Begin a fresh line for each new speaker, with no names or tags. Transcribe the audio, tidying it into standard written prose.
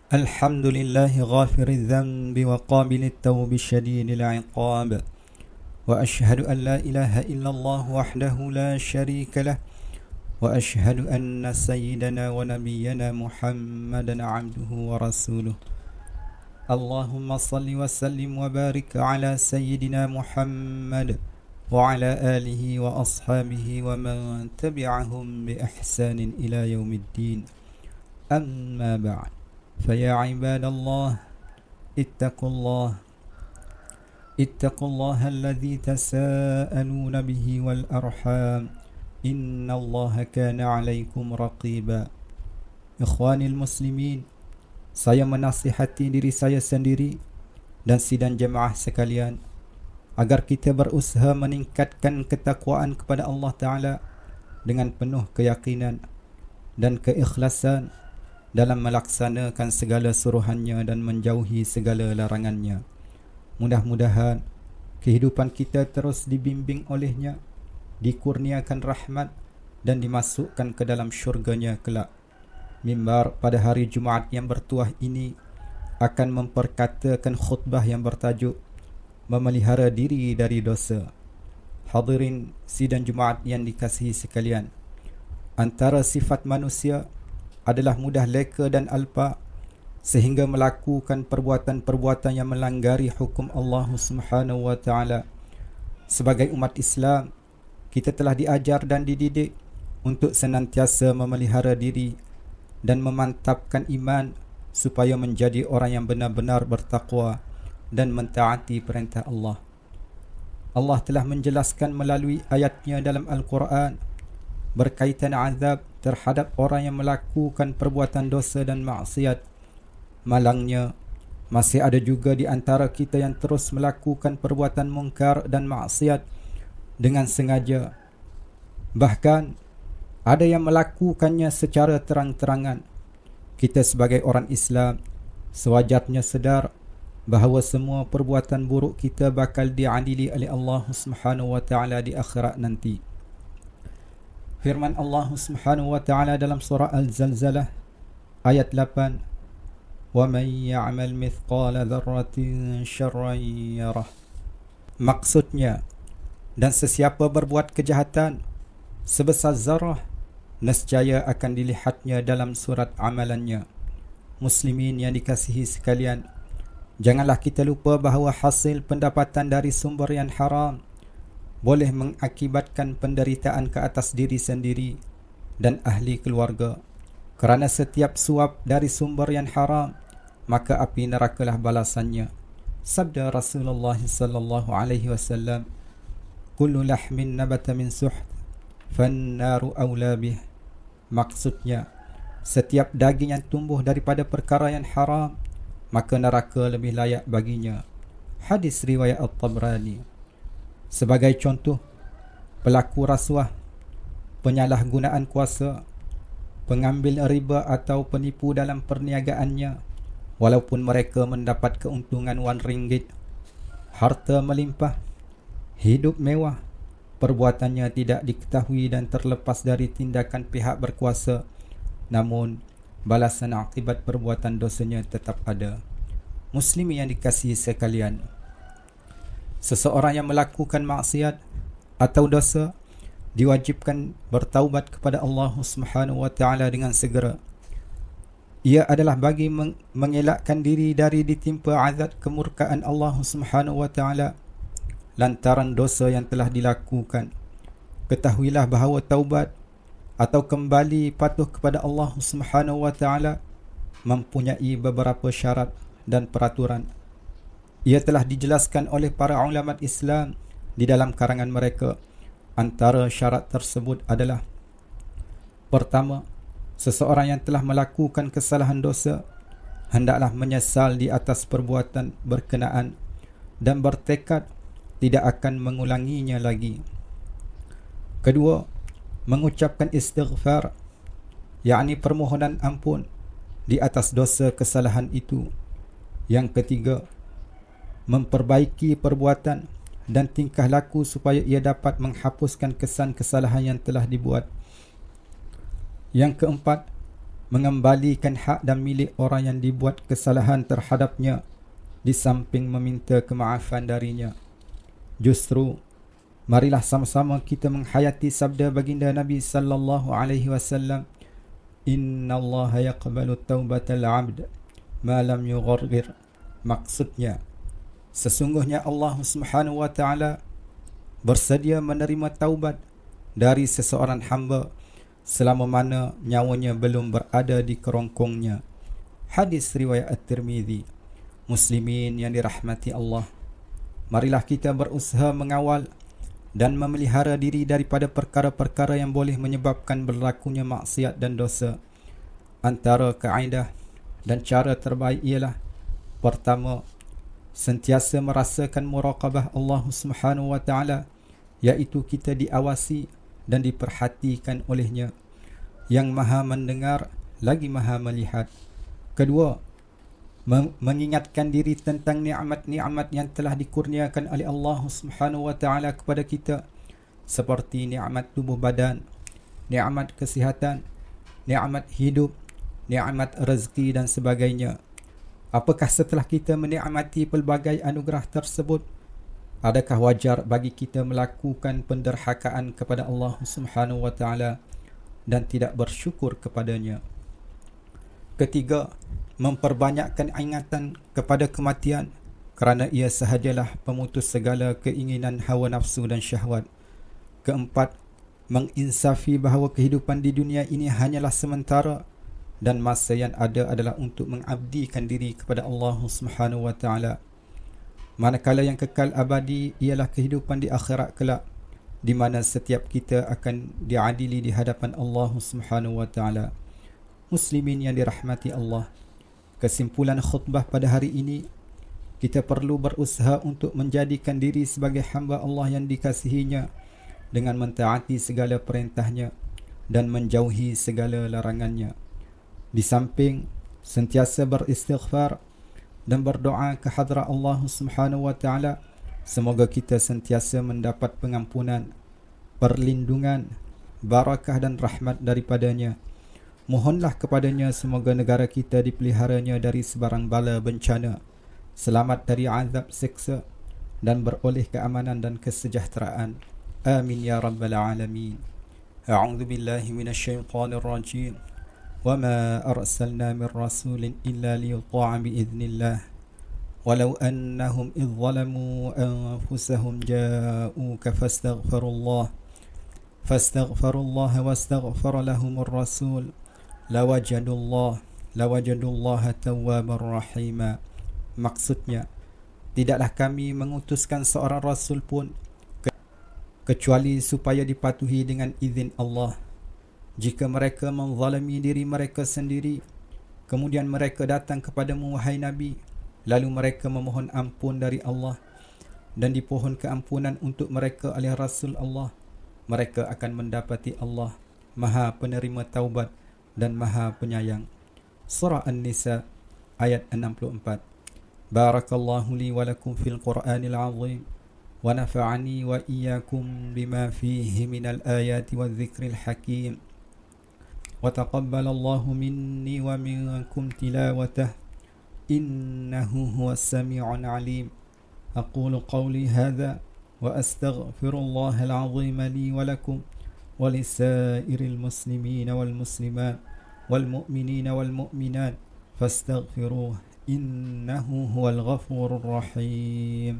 الحمد لله غافر الذنب وقابل التوب الشديد العقاب وأشهد أن لا إله إلا الله وحده لا شريك له وأشهد أن سيدنا ونبينا محمدا عبده ورسوله اللهم صل وسلم وبارك على سيدنا محمد وعلى آله وأصحابه ومن تبعهم بإحسان إلى يوم الدين أما بعد فيا عباد الله اتقوا الله الذي تساءلون به والأرحام إن الله كان عليكم رقيبا. Ikhwani muslimin, saya menasihati diri saya sendiri dan sidang jemaah sekalian agar kita berusaha meningkatkan ketakwaan kepada Allah Ta'ala dengan penuh keyakinan dan keikhlasan dalam melaksanakan segala suruhannya dan menjauhi segala larangannya. Mudah-mudahan kehidupan kita terus dibimbing olehnya, dikurniakan rahmat dan dimasukkan ke dalam syurganya kelak. Mimbar pada hari Jumaat yang bertuah ini akan memperkatakan khutbah yang bertajuk memelihara diri dari dosa. Hadirin sidang Jumaat yang dikasihi sekalian, antara sifat manusia adalah mudah leka dan alpa sehingga melakukan perbuatan-perbuatan yang melanggari hukum Allah Subhanahu wa taala. Sebagai umat Islam, kita telah diajar dan dididik untuk senantiasa memelihara diri dan memantapkan iman supaya menjadi orang yang benar-benar bertakwa dan mentaati perintah Allah. Allah telah menjelaskan melalui ayatnya dalam Al-Quran berkaitan azab terhadap orang yang melakukan perbuatan dosa dan maksiat. Malangnya, masih ada juga di antara kita yang terus melakukan perbuatan mungkar dan maksiat dengan sengaja. Bahkan, ada yang melakukannya secara terang-terangan. Kita sebagai orang Islam sewajarnya sedar bahawa semua perbuatan buruk kita bakal diadili oleh Allah Subhanahu wa taala di akhirat nanti. Firman Allah Subhanahu wa taala dalam surah Al-Zalzalah ayat 8, "Wa man ya'mal mithqala dzarratin syarran yarah." Maksudnya, dan sesiapa berbuat kejahatan sebesar zarah, nescaya akan dilihatnya dalam surat amalannya. Muslimin yang dikasihi sekalian, janganlah kita lupa bahawa hasil pendapatan dari sumber yang haram boleh mengakibatkan penderitaan ke atas diri sendiri dan ahli keluarga. Kerana setiap suap dari sumber yang haram, maka api nerakalah balasannya. Sabda Rasulullah sallallahu alaihi wasallam, "Kullu lahmin nabata min suht, fan-naru awla bih." Maksudnya, setiap daging yang tumbuh daripada perkara yang haram, maka neraka lebih layak baginya. Hadis riwayat At-Tabrani. Sebagai contoh, pelaku rasuah, penyalahgunaan kuasa, pengambil riba atau penipu dalam perniagaannya, walaupun mereka mendapat keuntungan RM1, harta melimpah, hidup mewah, perbuatannya tidak diketahui dan terlepas dari tindakan pihak berkuasa, namun balasan akibat perbuatan dosanya tetap ada. Muslim yang dikasihi sekalian, seseorang yang melakukan maksiat atau dosa diwajibkan bertaubat kepada Allah Subhanahu wa taala dengan segera. Ia adalah bagi mengelakkan diri dari ditimpa azab kemurkaan Allah Subhanahu wa taala lantaran dosa yang telah dilakukan. Ketahuilah bahawa taubat atau kembali patuh kepada Allah Subhanahu wa taala mempunyai beberapa syarat dan peraturan. Ia telah dijelaskan oleh para ulama Islam di dalam karangan mereka. Antara syarat tersebut adalah: pertama, seseorang yang telah melakukan kesalahan dosa hendaklah menyesal di atas perbuatan berkenaan dan bertekad tidak akan mengulanginya lagi. Kedua, mengucapkan istighfar, yakni permohonan ampun di atas dosa kesalahan itu. Yang ketiga, memperbaiki perbuatan dan tingkah laku supaya ia dapat menghapuskan kesan kesalahan yang telah dibuat. Yang keempat, mengembalikan hak dan milik orang yang dibuat kesalahan terhadapnya di samping meminta kemaafan darinya. Justru marilah sama-sama kita menghayati sabda baginda Nabi sallallahu alaihi wasallam, innallaha yaqbalu taubatal 'abd ma lam yughargir. Maksudnya, sesungguhnya Allah Subhanahu wa taala bersedia menerima taubat dari seseorang hamba selama mana nyawanya belum berada di kerongkongnya. Hadis riwayat At-Tirmizi. Muslimin yang dirahmati Allah, marilah kita berusaha mengawal dan memelihara diri daripada perkara-perkara yang boleh menyebabkan berlakunya maksiat dan dosa. Antara kaedah dan cara terbaik ialah: pertama, sentiasa merasakan muraqabah Allah Subhanahu wa taala, iaitu kita diawasi dan diperhatikan olehnya, yang maha mendengar lagi maha melihat. Kedua, mengingatkan diri tentang nikmat-nikmat yang telah dikurniakan oleh Allah Subhanahu wa taala kepada kita, seperti nikmat tubuh badan, nikmat kesihatan, nikmat hidup, nikmat rezeki dan sebagainya. Apakah setelah kita menikmati pelbagai anugerah tersebut, adakah wajar bagi kita melakukan penderhakaan kepada Allah Subhanahu wa taala dan tidak bersyukur kepadanya? Ketiga, memperbanyakkan ingatan kepada kematian, kerana ia sahajalah pemutus segala keinginan hawa nafsu dan syahwat. Keempat, menginsafi bahawa kehidupan di dunia ini hanyalah sementara dan masa yang ada adalah untuk mengabdikan diri kepada Allah Subhanahu wa taala. Manakala yang kekal abadi ialah kehidupan di akhirat kelak, di mana setiap kita akan diadili di hadapan Allah Subhanahu wa taala. Muslimin yang dirahmati Allah, kesimpulan khutbah pada hari ini, kita perlu berusaha untuk menjadikan diri sebagai hamba Allah yang dikasihinya dengan mentaati segala perintahnya dan menjauhi segala larangannya. Di samping sentiasa beristighfar dan berdoa ke hadrat Allah Subhanahu wa taala, semoga kita sentiasa mendapat pengampunan, perlindungan, barakah dan rahmat daripadanya. Mohonlah kepadanya semoga negara kita dipeliharanya dari sebarang bala bencana, selamat dari azab siksa dan beroleh keamanan dan kesejahteraan. Amin ya rabbal alamin. A'udzu billahi minasyaitonir rajim. وما أرسلنا من رسول إلا ليطاع بإذن الله ولو أنهم إذ ظلموا أنفسهم جاءوك فاستغفروا الله واستغفر لهم الرسول لوجدوا الله توابا رحيما. Maksudnya, tidaklah kami mengutuskan seorang rasul pun kecuali supaya dipatuhi dengan izin Allah. Jika mereka menzalimi diri mereka sendiri, kemudian mereka datang kepadamu wahai Nabi, lalu mereka memohon ampun dari Allah dan dipohon keampunan untuk mereka oleh Rasul Allah, mereka akan mendapati Allah Maha penerima taubat dan Maha penyayang. Surah An-Nisa ayat 64. Barakallahu li wa lakum fil Qur'anil azim wa nafa'ani wa iyyakum bima fihi minal ayati wadh dhikril hakim. وتقبل الله مني ومنكم تلاوته إنه هو السميع العليم. أقول قولي هذا وأستغفر الله العظيم لي ولكم ولسائر المسلمين والمسلمات والمؤمنين والمؤمنات فاستغفروه إنه هو الغفور الرحيم.